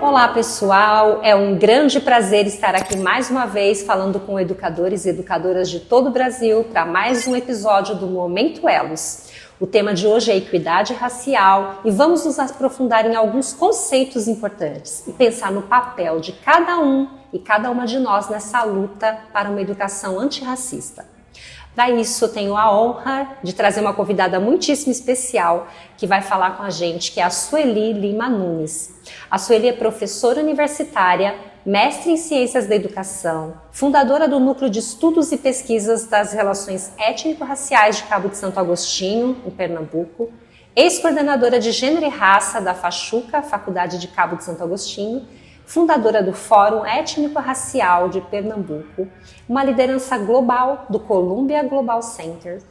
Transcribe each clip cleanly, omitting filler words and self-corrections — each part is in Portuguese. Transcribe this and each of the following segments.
Olá pessoal, é um grande prazer estar aqui mais uma vez falando com educadores e educadoras de todo o Brasil para mais um episódio do Momento Elos. O tema de hoje é equidade racial e vamos nos aprofundar em alguns conceitos importantes e pensar no papel de cada um e cada uma de nós nessa luta para uma educação antirracista. Para isso, eu tenho a honra de trazer uma convidada muitíssimo especial que vai falar com a gente, que é a Sueli Lima Nunes. A Sueli é professora universitária, mestre em Ciências da Educação, fundadora do Núcleo de Estudos e Pesquisas das Relações Étnico-Raciais de Cabo de Santo Agostinho, em Pernambuco, ex-coordenadora de Gênero e Raça da FACHUCA, Faculdade de Cabo de Santo Agostinho, fundadora do Fórum Étnico-Racial de Pernambuco, uma liderança global do Columbia Global Center,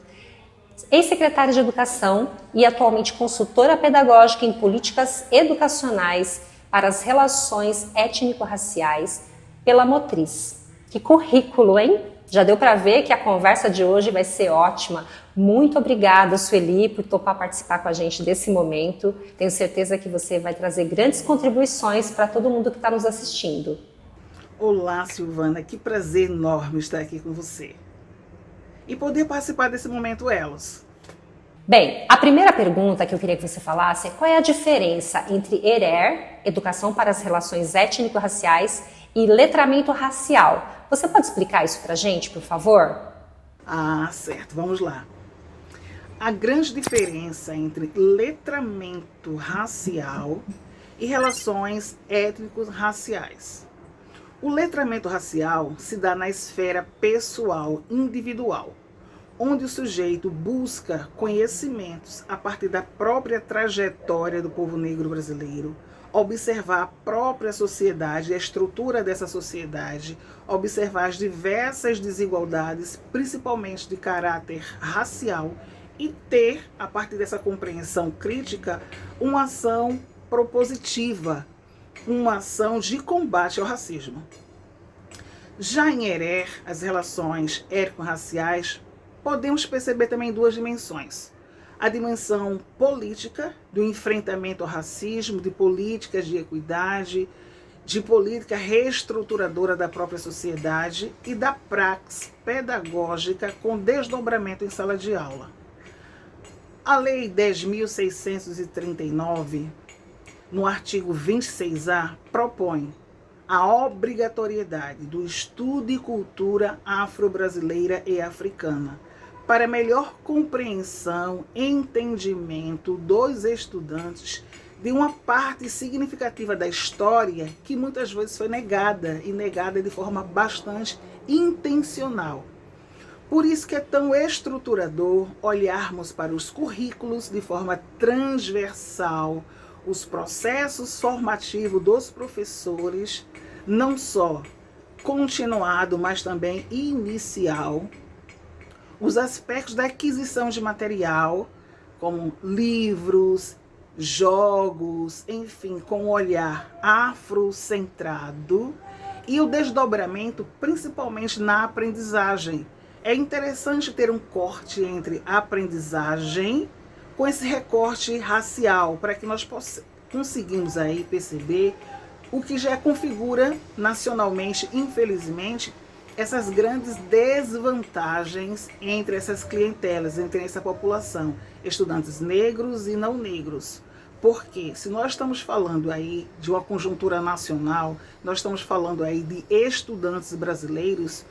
ex-secretária de Educação e atualmente consultora pedagógica em políticas educacionais para as relações étnico-raciais pela Motriz. Que currículo, hein? Já deu para ver que a conversa de hoje vai ser ótima. Muito obrigada, Sueli, por topar participar com a gente desse momento. Tenho certeza que você vai trazer grandes contribuições para todo mundo que está nos assistindo. Olá, Silvana, que prazer enorme estar aqui com você e poder participar desse Momento Elos. Bem, a primeira pergunta que eu queria que você falasse é qual é a diferença entre ERER, Educação para as Relações Étnico-Raciais, e letramento racial. Você pode explicar isso para a gente, por favor? Ah, certo, vamos lá. A grande diferença entre letramento racial e relações étnico-raciais. O letramento racial se dá na esfera pessoal, individual, onde o sujeito busca conhecimentos a partir da própria trajetória do povo negro brasileiro, observar a própria sociedade, a estrutura dessa sociedade, observar as diversas desigualdades, principalmente de caráter racial, e ter, a partir dessa compreensão crítica, uma ação propositiva, uma ação de combate ao racismo. Já em ERER, as relações étnico-raciais, podemos perceber também duas dimensões. A dimensão política, do enfrentamento ao racismo, de políticas de equidade, de política reestruturadora da própria sociedade e da praxis pedagógica com desdobramento em sala de aula. A Lei 10.639, no artigo 26A, propõe a obrigatoriedade do estudo e cultura afro-brasileira e africana, para melhor compreensão e entendimento dos estudantes de uma parte significativa da história que muitas vezes foi negada, e negada de forma bastante intencional. Por isso que é tão estruturador olharmos para os currículos de forma transversal, os processos formativos dos professores, não só continuado, mas também inicial, os aspectos da aquisição de material, como livros, jogos, enfim, com um olhar afrocentrado, e o desdobramento principalmente na aprendizagem. É interessante ter um corte entre aprendizagem com esse recorte racial, para que nós conseguimos aí perceber o que já configura nacionalmente, infelizmente, essas grandes desvantagens entre essas clientelas, entre essa população, estudantes negros e não negros. Porque se nós estamos falando aí de uma conjuntura nacional, nós estamos falando aí de estudantes brasileiros,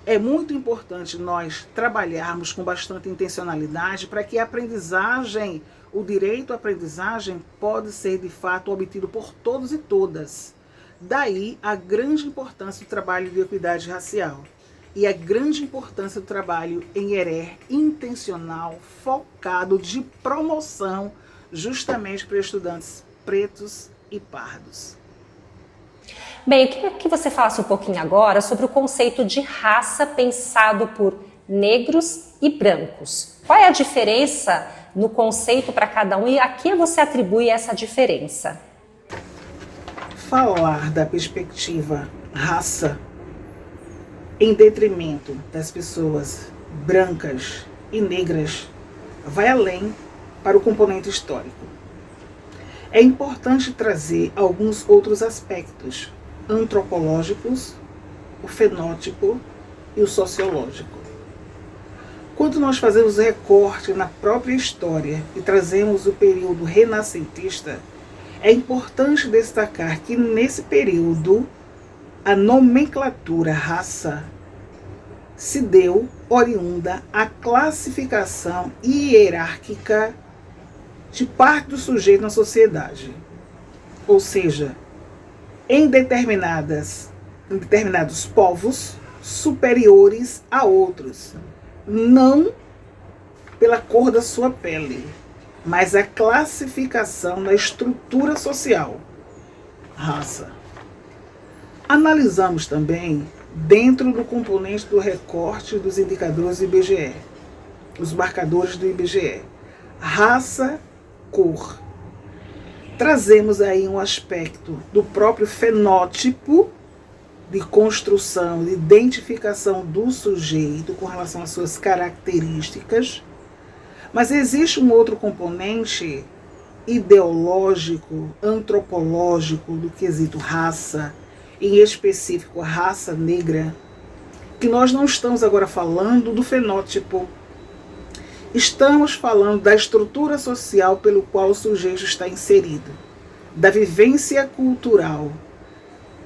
é muito importante nós trabalharmos com bastante intencionalidade para que a aprendizagem, o direito à aprendizagem, pode ser de fato obtido por todos e todas. Daí a grande importância do trabalho de equidade racial e a grande importância do trabalho em ERER intencional, focado de promoção justamente para estudantes pretos e pardos. Bem, eu queria que você falasse um pouquinho agora sobre o conceito de raça pensado por negros e brancos. Qual é a diferença no conceito para cada um e a que você atribui essa diferença? Falar da perspectiva raça em detrimento das pessoas brancas e negras vai além para o componente histórico. é importante trazer alguns outros aspectos antropológicos, o fenótipo e o sociológico. Quando nós fazemos recorte na própria história e trazemos o período renascentista, é importante destacar que nesse período a nomenclatura raça se deu oriunda à classificação hierárquica de parte do sujeito na sociedade. Ou seja, em determinados povos superiores a outros, não pela cor da sua pele, mas a classificação da estrutura social, raça. Analisamos também, dentro do componente do recorte dos indicadores do IBGE, os marcadores do IBGE, raça, cor. Trazemos aí um aspecto do próprio fenótipo de construção, de identificação do sujeito com relação às suas características, mas existe um outro componente ideológico, antropológico do quesito raça, em específico a raça negra, que nós não estamos agora falando do fenótipo, estamos falando da estrutura social pelo qual o sujeito está inserido, da vivência cultural,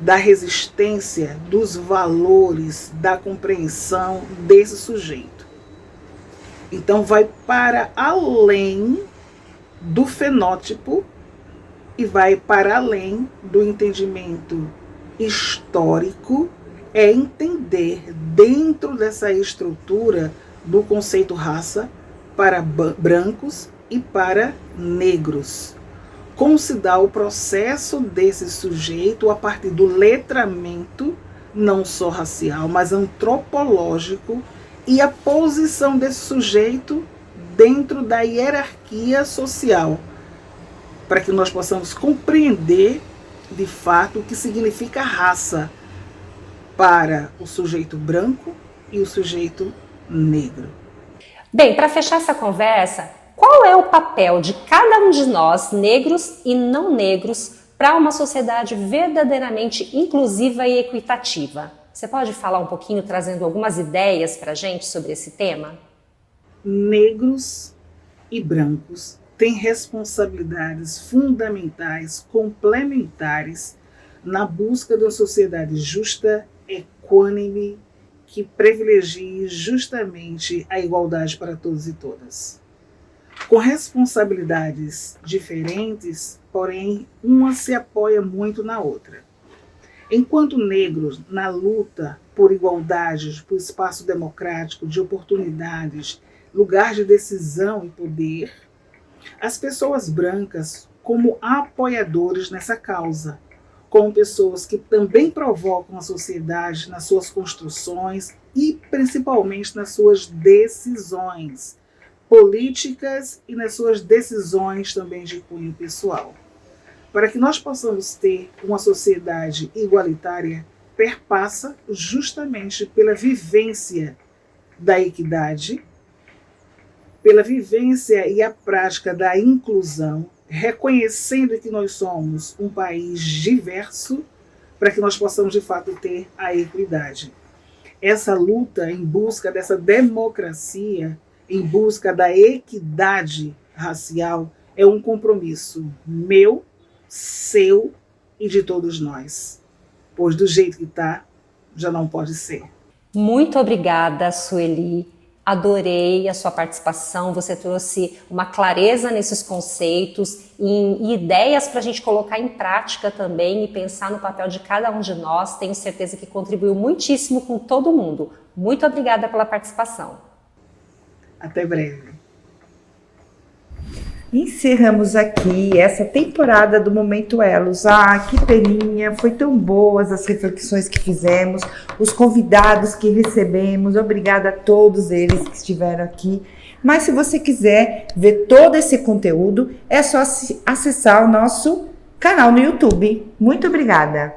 da resistência, dos valores, da compreensão desse sujeito. Então vai para além do fenótipo e vai para além do entendimento histórico, é entender dentro dessa estrutura do conceito raça para brancos e para negros. Como se dá o processo desse sujeito a partir do letramento, não só racial, mas antropológico, e a posição desse sujeito dentro da hierarquia social, para que nós possamos compreender, de fato, o que significa raça para o sujeito branco e o sujeito negro. Bem, para fechar essa conversa, qual é o papel de cada um de nós, negros e não negros, para uma sociedade verdadeiramente inclusiva e equitativa? Você pode falar um pouquinho, trazendo algumas ideias para a gente sobre esse tema? Negros e brancos têm responsabilidades fundamentais, complementares, na busca de uma sociedade justa, equânime, que privilegie justamente a igualdade para todos e todas. Com responsabilidades diferentes, porém, uma se apoia muito na outra. Enquanto negros, na luta por igualdade, por espaço democrático, de oportunidades, lugar de decisão e poder, as pessoas brancas como apoiadores nessa causa, como pessoas que também provocam a sociedade nas suas construções e principalmente nas suas decisões políticas e nas suas decisões também de cunho pessoal. Para que nós possamos ter uma sociedade igualitária, perpassa justamente pela vivência da equidade, pela vivência e a prática da inclusão, reconhecendo que nós somos um país diverso, para que nós possamos de fato ter a equidade. Essa luta em busca dessa democracia, em busca da equidade racial, é um compromisso meu, seu e de todos nós. Pois do jeito que está, já não pode ser. Muito obrigada, Sueli. Adorei a sua participação, você trouxe uma clareza nesses conceitos e ideias para a gente colocar em prática também e pensar no papel de cada um de nós. Tenho certeza que contribuiu muitíssimo com todo mundo. Muito obrigada pela participação. Até breve. Encerramos aqui essa temporada do Momento Elos. Que peninha, foi tão boas as reflexões que fizemos, os convidados que recebemos. Obrigada a todos eles que estiveram aqui. Mas se você quiser ver todo esse conteúdo, é só acessar o nosso canal no YouTube. Muito obrigada!